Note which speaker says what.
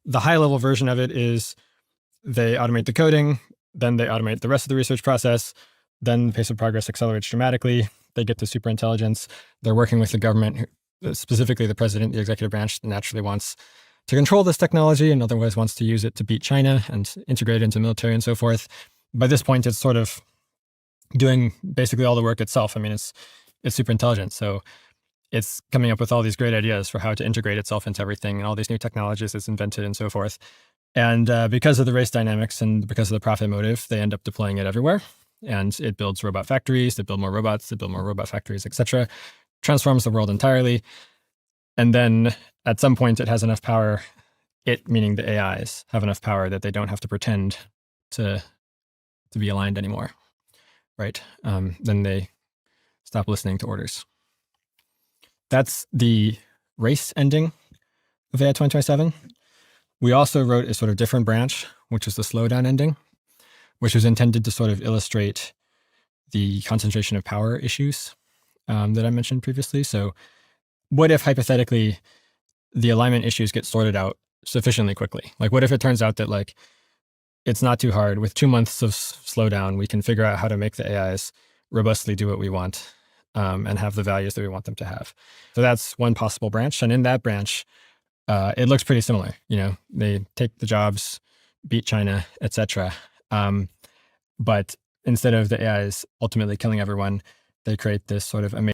Speaker 1: The high level version of it is they automate the coding, then they automate the rest of the research process, then the pace of progress accelerates dramatically. They get to superintelligence. They're working with the government, specifically the president, the executive branch, naturally wants to control this technology and otherwise wants to use it to beat China and integrate it into military and so forth. By this point, it's sort of doing basically all the work itself. I mean, it's super intelligent. So it's coming up with all these great ideas for how to integrate itself into everything and all these new technologies it's invented and so forth. And because of the race dynamics and because of the profit motive, they end up deploying it everywhere. And it builds robot factories, they build more robots, they build more robot factories, etc. Transforms the world entirely. And then at some point it has enough power, it meaning the AIs, have enough power that they don't have to pretend to be aligned anymore, right? Then they stop listening to orders. That's the race ending of AI 2027. We also wrote a sort of different branch, which is the slowdown ending, which was intended to sort of illustrate the concentration of power issues that I mentioned previously. So what if hypothetically the alignment issues get sorted out sufficiently quickly? Like what if it turns out that like it's not too hard. With 2 months of slowdown, we can figure out how to make the AIs robustly do what we want and have the values that we want them to have. So that's one possible branch. And in that branch, it looks pretty similar. You know, they take the jobs, beat China, etc. But instead of the AIs ultimately killing everyone, they create this sort of amazing